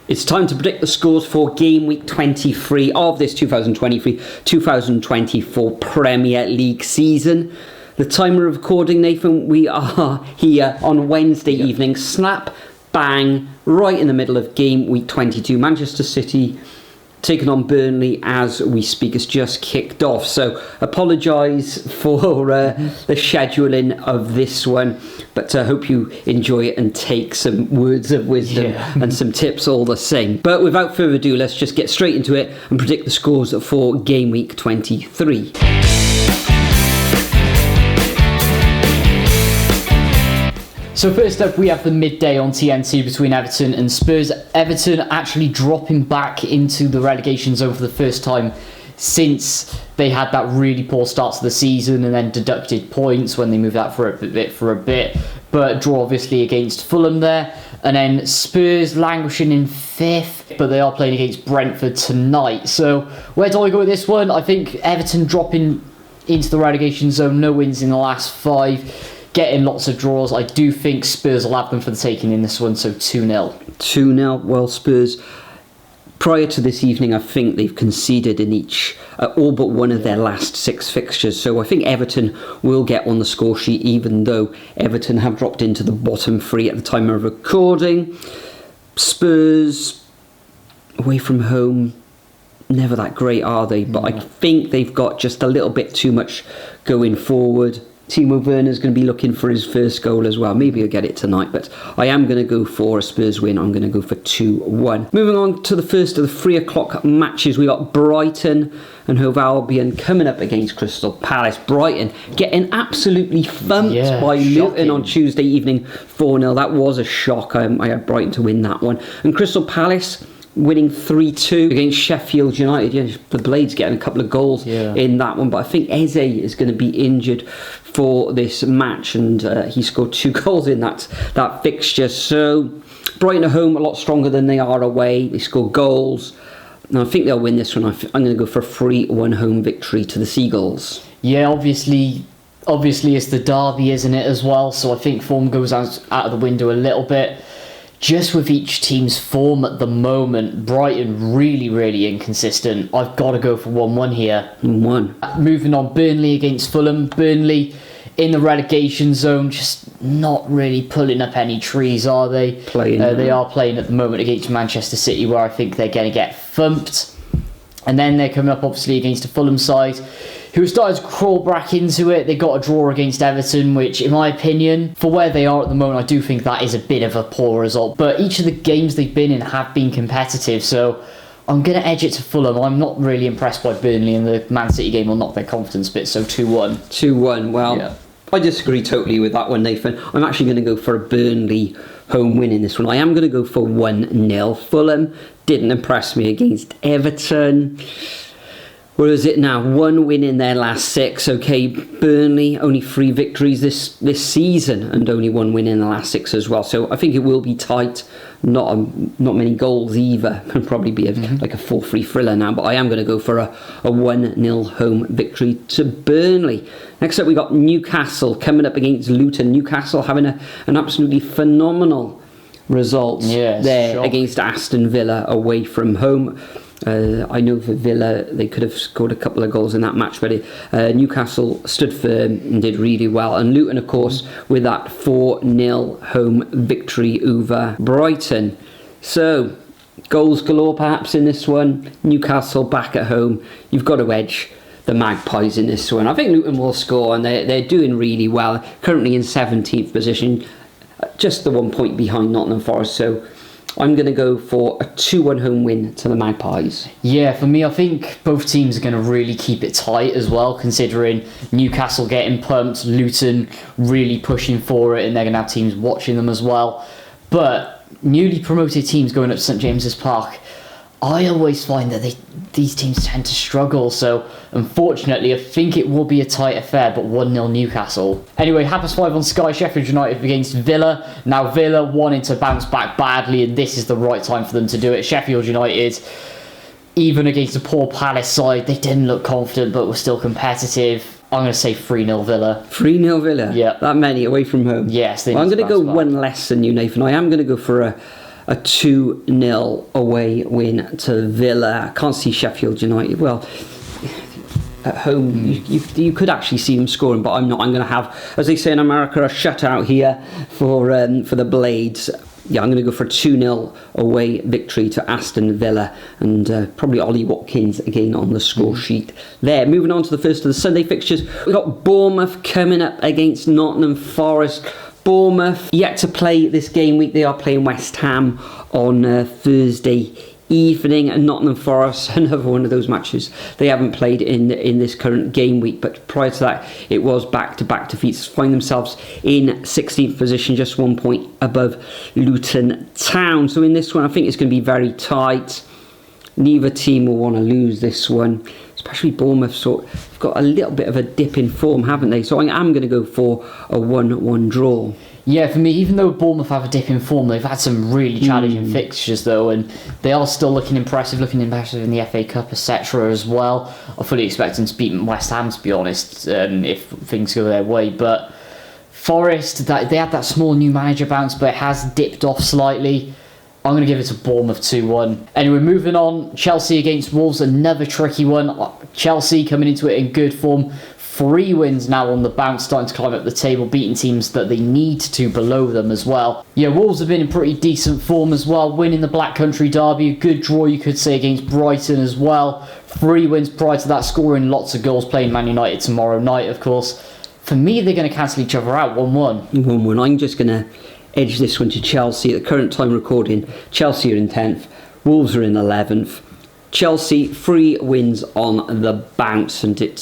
It's time to predict the scores for game week 23 of this 2023-2024 Premier League season. The time of recording, Nathan, we are here on Wednesday evening, slap bang, right in the middle of game week 22. Manchester City taking on Burnley as we speak. It's just kicked off, so apologise for the scheduling of this one, but I hope you enjoy it and take some words of wisdom and some tips all the same. But without further ado, let's just get straight into it and predict the scores for game week 23. So first up, we have the midday on TNT between Everton and Spurs. Everton actually dropping back into the relegation zone for the first time since they had that really poor start to the season and then deducted points when they moved out for a bit. But draw obviously against Fulham there. And then Spurs languishing in 5th, but they are playing against Brentford tonight. So where do I go with this one? I think Everton dropping into the relegation zone, no wins in the last 5. Getting lots of draws. I do think Spurs will have them for the taking in this one, so 2-0. 2-0. Well, Spurs, prior to this evening, I think they've conceded in each, all but one of their last 6 fixtures. So I think Everton will get on the score sheet, even though Everton have dropped into the bottom 3 at the time of recording. Spurs, away from home, never that great, are they? But I think they've got just a little bit too much going forward. Timo Werner's going to be looking for his first goal as well. Maybe he'll get it tonight, but I am going to go for a Spurs win. I'm going to go for 2-1. Moving on to the first of the 3 o'clock matches, we got Brighton and Hove Albion coming up against Crystal Palace. Brighton getting absolutely thumped by Luton on Tuesday evening, 4-0. That was a shock. I had Brighton to win that one. And Crystal Palace winning 3-2 against Sheffield United. Yeah, the Blades getting a couple of goals in that one, but I think Eze is going to be injured for this match, and he scored 2 goals in that fixture. So Brighton at home a lot stronger than they are away. They score goals, and I think they'll win this one. I'm going to go for a 3-1 home victory to the Seagulls. Yeah, obviously it's the derby, isn't it, as well? So I think form goes out of the window a little bit. Just with each team's form at the moment, Brighton really inconsistent. I've got to go for 1-1 here. 1-1. Moving on, Burnley against Fulham. Burnley in the relegation zone, just not really pulling up any trees, are they? They are playing at the moment against Manchester City, where I think they're going to get thumped. And then they're coming up, obviously, against a Fulham side who started to crawl back into it. They got a draw against Everton, which, in my opinion, for where they are at the moment, I do think that is a bit of a poor result. But each of the games they've been in have been competitive, so I'm going to edge it to Fulham. I'm not really impressed by Burnley, and the Man City game will knock their confidence a bit, so 2-1. 2-1, well, I disagree totally with that one, Nathan. I'm actually going to go for a Burnley home win in this one. I am going to go for 1-0. Fulham didn't impress me against Everton. Where is it now? 1 win in their last 6. Okay, Burnley only 3 victories this season and only 1 win in the last 6 as well. So I think it will be tight. Not many goals either. It'll probably be like a 4-3 thriller now. But I am going to go for a 1-0 home victory to Burnley. Next up, we got Newcastle coming up against Luton. Newcastle having an absolutely phenomenal result there against Aston Villa away from home. I know for Villa they could have scored a couple of goals in that match, but Newcastle stood firm and did really well. And Luton, of course, with that 4-0 home victory over Brighton. So goals galore perhaps in this one. Newcastle back at home. You've got to edge the Magpies in this one. I think Luton will score, and they're doing really well. Currently in 17th position, just the 1 point behind Nottingham Forest. So I'm going to go for a 2-1 home win to the Magpies. Yeah, for me, I think both teams are going to really keep it tight as well, considering Newcastle getting pumped, Luton really pushing for it, and they're going to have teams watching them as well. But newly promoted teams going up to St James's Park, I always find that these teams tend to struggle, so unfortunately I think it will be a tight affair, but 1-0 Newcastle. Anyway, 5:30 on Sky, Sheffield United against Villa. Now Villa wanting to bounce back badly, and this is the right time for them to do it. Sheffield United, even against a poor Palace side, they didn't look confident but were still competitive. I'm going to say 3-0 Villa. 3-0 Villa? Yeah. That many away from home? Yes. I'm going to go one less than you, Nathan. I am going to go for a a 2-0 away win to Villa. I can't see Sheffield United. Well, at home, you could actually see them scoring, but I'm not. I'm going to have, as they say in America, a shutout here for the Blades. Yeah, I'm going to go for a 2-0 away victory to Aston Villa, and probably Ollie Watkins again on the score sheet there. Moving on to the first of the Sunday fixtures, we've got Bournemouth coming up against Nottingham Forest. Bournemouth yet to play this game week. They are playing West Ham on Thursday evening, and Nottingham Forest, another one of those matches they haven't played in this current game week, but prior to that it was back-to-back defeats. Find themselves in 16th position, just 1 point above Luton Town. So in this one I think it's going to be very tight. Neither team will want to lose this one, especially Bournemouth. So they've got a little bit of a dip in form, haven't they? So I am going to go for a 1-1 draw. Yeah, for me, even though Bournemouth have a dip in form, they've had some really challenging fixtures, though, and they are still looking impressive in the FA Cup, etc. as well. I fully expect them to beat West Ham, to be honest, if things go their way. But Forest, they had that small new manager bounce, but it has dipped off slightly. I'm going to give it to Bournemouth 2-1. Anyway, moving on, Chelsea against Wolves, another tricky one. Chelsea coming into it in good form. 3 wins now on the bounce, starting to climb up the table, beating teams that they need to below them as well. Yeah, Wolves have been in pretty decent form as well, winning the Black Country Derby, a good draw you could say against Brighton as well. 3 wins prior to that, scoring lots of goals, playing Man United tomorrow night, of course. For me, they're going to cancel each other out, 1-1. 1-1. I'm just going to edge this one to Chelsea. At the current time recording, Chelsea are in 10th, Wolves are in 11th. Chelsea 3 wins on the bounce, and it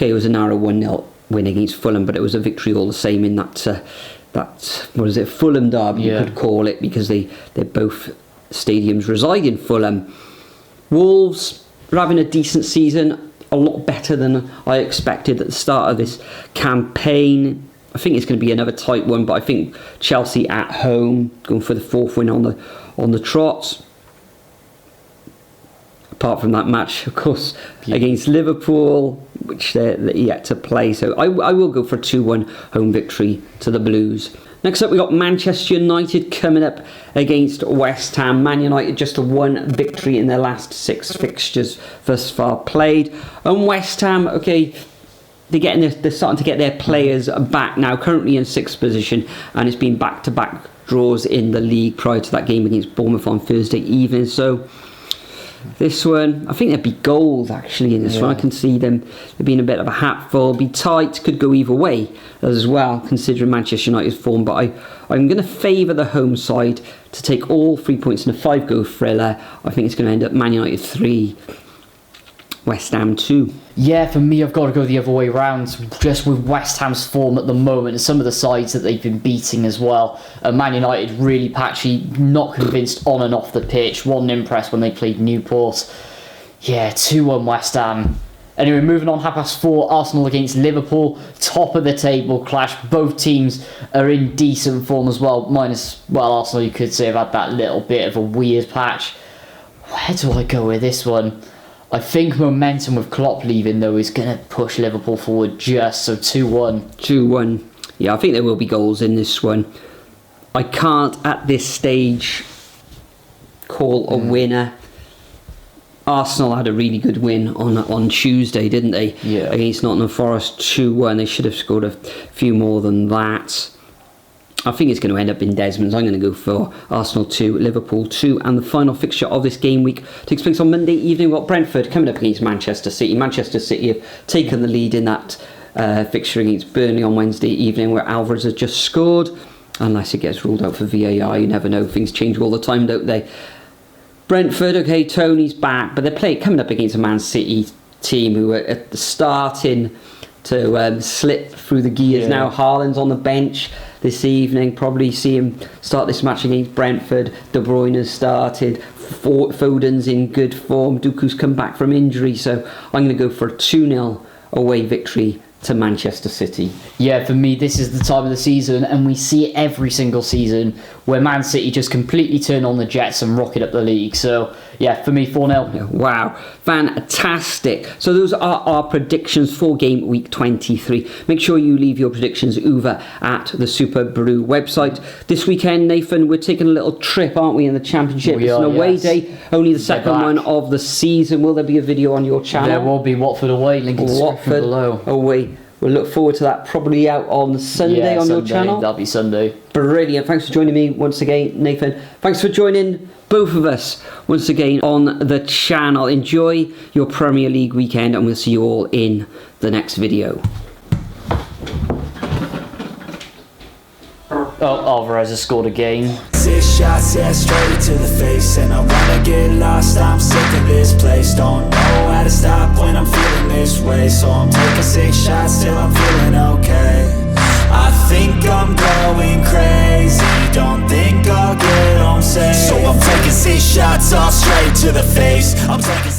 was a narrow 1-0 win against Fulham, but it was a victory all the same in that Fulham derby, you could call it, because they're both stadiums reside in Fulham. Wolves are having a decent season, a lot better than I expected at the start of this campaign. I think it's going to be another tight one, but I think Chelsea at home, going for the 4th win on the trot. Apart from that match, of course, against Liverpool, which they're yet to play. So I will go for a 2-1 home victory to the Blues. Next up, we got Manchester United coming up against West Ham. Man United just a 1 victory in their last 6 fixtures thus far played. And West Ham, okay, they're starting to get their players back now, currently in 6th position, and it's been back-to-back draws in the league prior to that game against Bournemouth on Thursday evening. So this one, I think there'd be goals actually in this one. I can see them being a bit of a hatful. Be tight, could go either way as well, considering Manchester United's form. But I'm going to favour the home side to take all 3 points in a 5-goal thriller. I think it's going to end up Man United 3, West Ham 2. Yeah, for me, I've got to go the other way round, just with West Ham's form at the moment and some of the sides that they've been beating as well. Man United really patchy, not convinced on and off the pitch, wasn't impressed when they played Newport. Yeah, 2-1 West Ham. Anyway, moving on, 4:30, Arsenal against Liverpool, top of the table clash. Both teams are in decent form as well, minus, Arsenal you could say have had that little bit of a weird patch. Where do I go with this one? I think momentum with Klopp leaving, though, is going to push Liverpool forward just, so 2-1. 2-1. Yeah, I think there will be goals in this one. I can't, at this stage, call a winner. Arsenal had a really good win on Tuesday, didn't they? Yeah. Against Nottingham Forest, 2-1. They should have scored a few more than that. I think it's going to end up in Desmond's. I'm going to go for Arsenal 2, Liverpool 2. And the final fixture of this game week takes place on Monday evening. We've got Brentford coming up against Manchester City. Manchester City have taken the lead in that fixture against Burnley on Wednesday evening, where Alvarez has just scored. Unless it gets ruled out for VAR, you never know. Things change all the time, don't they? Brentford, okay, Tony's back, but they're coming up against a Man City team who are starting to slip through the gears now. Haaland's on the bench this evening. Probably see him start this match against Brentford. De Bruyne has started. Foden's in good form. Dooku's come back from injury. So I'm going to go for a 2-0 away victory to Manchester City. Yeah, for me, this is the time of the season, and we see it every single season, where Man City just completely turn on the jets and rocket up the league. So, yeah, for me, 4-0. Wow, fantastic. So those are our predictions for game week 23. Make sure you leave your predictions over at the Superbru website. This weekend, Nathan, we're taking a little trip, aren't we, in the Championship? It's an away day, only the second one of the season. Will there be a video on your channel? There will be. Watford away, link in the description below. Away. We'll look forward to that, probably out on Sunday on your channel. That'll be Sunday. Brilliant. Thanks for joining me once again, Nathan. Thanks for joining both of us once again on the channel. Enjoy your Premier League weekend, and we'll see you all in the next video. Oh, Alvarez has scored again. 6 shots, yeah, straight to the face. And I wanna get lost, I'm sick of this place. Don't know how to stop when I'm feeling this way. So I'm taking 6 shots till I'm feeling okay. I think I'm going crazy, don't think I'll get home safe. So I'm taking 6 shots all straight to the face. I'm taking